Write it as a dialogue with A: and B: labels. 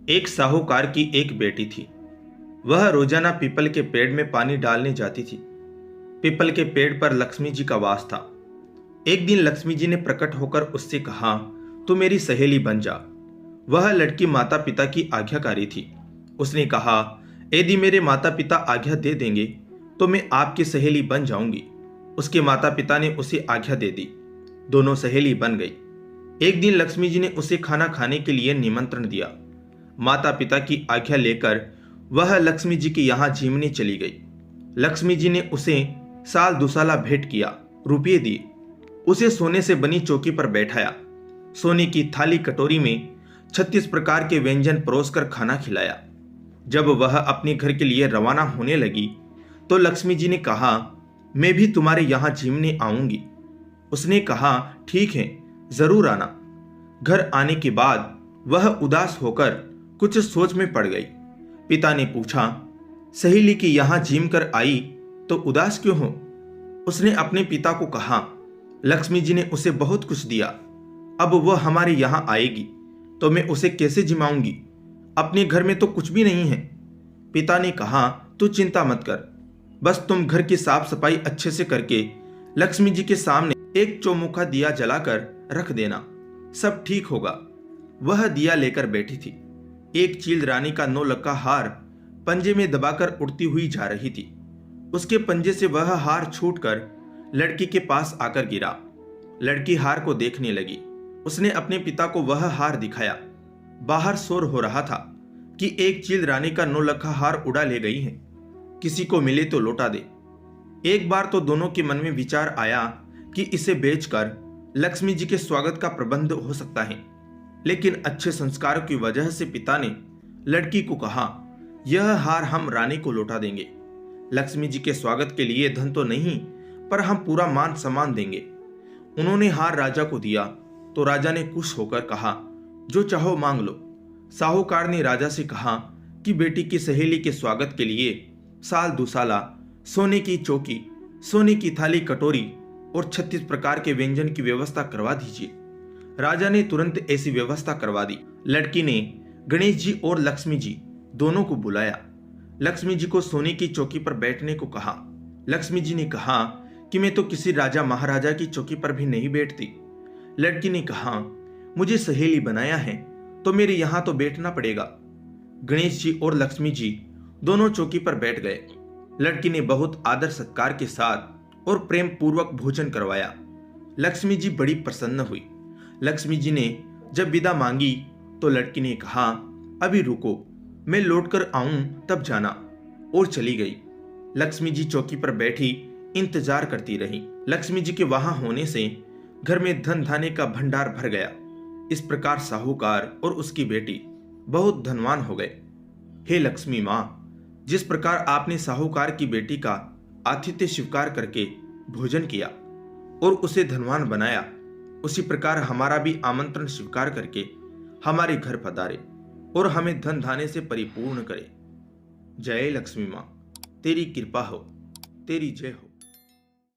A: एक साहूकार की एक बेटी थी। वह रोजाना पीपल के पेड़ में पानी डालने जाती थी। पीपल के पेड़ पर लक्ष्मी जी का वास था। एक दिन लक्ष्मी जी ने प्रकट होकर उससे कहा, तू मेरी सहेली बन जा। वह लड़की माता पिता की आज्ञाकारी थी। उसने कहा, यदि मेरे माता पिता आज्ञा दे देंगे तो मैं आपकी सहेली बन जाऊंगी। उसके माता पिता ने उसे आज्ञा दे दी। दोनों सहेली बन गई। एक दिन लक्ष्मी जी ने उसे खाना खाने के लिए निमंत्रण दिया। माता पिता की आज्ञा लेकर वह लक्ष्मी जी के यहाँ झीमने चली गई। लक्ष्मी जी ने उसे साल दुसाला भेंट किया, रुपये दिए। उसे सोने से बनी चौकी पर बैठाया। सोने की थाली कटोरी में 36 प्रकार के व्यंजन परोसकर खाना खिलाया। जब वह अपने घर के लिए रवाना होने लगी तो लक्ष्मी जी ने कहा, मैं भी तुम्हारे यहाँ झीमने आऊंगी। उसने कहा, ठीक है, जरूर आना। घर आने के बाद वह उदास होकर कुछ सोच में पड़ गई। पिता ने पूछा, सहेली की यहाँ झीम कर आई तो उदास क्यों हो? उसने अपने पिता को कहा, लक्ष्मी जी ने उसे बहुत कुछ दिया, अब वह हमारे यहाँ आएगी तो मैं उसे कैसे जिमाऊंगी? अपने घर में तो कुछ भी नहीं है। पिता ने कहा, तू चिंता मत कर, बस तुम घर की साफ सफाई अच्छे से करके लक्ष्मी जी के सामने एक चौमुखा दिया जलाकर रख देना, सब ठीक होगा। वह दिया लेकर बैठी थी। एक चील रानी का 9 लक्का हार पंजे में दबाकर उड़ती हुई जा रही थी। उसके पंजे से वह हार छूटकर लड़की के पास आकर गिरा। लड़की हार को देखने लगी। उसने अपने पिता को वह हार दिखाया। बाहर शोर हो रहा था कि एक चील रानी का 9 लक्का हार उड़ा ले गई है, किसी को मिले तो लौटा दे। एक बार तो दोनों के मन में विचार आया कि इसे बेचकर लक्ष्मी जी के स्वागत का प्रबंध हो सकता है, लेकिन अच्छे संस्कारों की वजह से पिता ने लड़की को कहा, यह हार हम रानी को लौटा देंगे। लक्ष्मी जी के स्वागत के लिए धन तो नहीं, पर हम पूरा मान सम्मान देंगे। उन्होंने हार राजा को दिया तो राजा ने खुश होकर कहा, जो चाहो मांग लो। साहूकार ने राजा से कहा कि बेटी की सहेली के स्वागत के लिए साल दुसाला, सोने की चौकी, सोने की थाली कटोरी और 36 प्रकार के व्यंजन की व्यवस्था करवा दीजिए। राजा ने तुरंत ऐसी व्यवस्था करवा दी। लड़की ने गणेश जी और लक्ष्मी जी दोनों को बुलाया। लक्ष्मी जी को सोने की चौकी पर बैठने को कहा। लक्ष्मी जी ने कहा कि मैं तो किसी राजा महाराजा की चौकी पर भी नहीं बैठती। लड़की ने कहा, मुझे सहेली बनाया है तो मेरे यहाँ तो बैठना पड़ेगा। गणेश जी और लक्ष्मी जी दोनों चौकी पर बैठ गए। लड़की ने बहुत आदर सत्कार के साथ और प्रेम पूर्वक भोजन करवाया। लक्ष्मी जी बड़ी प्रसन्न हुई। लक्ष्मी जी ने जब विदा मांगी तो लड़की ने कहा, अभी रुको, मैं लौटकर आऊं तब जाना, और चली गई। लक्ष्मी जी चौकी पर बैठी इंतजार करती रही। लक्ष्मी जी के वहां होने से घर में धन धान्य का भंडार भर गया। इस प्रकार साहूकार और उसकी बेटी बहुत धनवान हो गए। हे लक्ष्मी माँ, जिस प्रकार आपने साहूकार की बेटी का आतिथ्य स्वीकार करके भोजन किया और उसे धनवान बनाया, उसी प्रकार हमारा भी आमंत्रण स्वीकार करके हमारे घर पधारे और हमें धन धान्य से परिपूर्ण करे। जय लक्ष्मी माँ, तेरी कृपा हो, तेरी जय हो।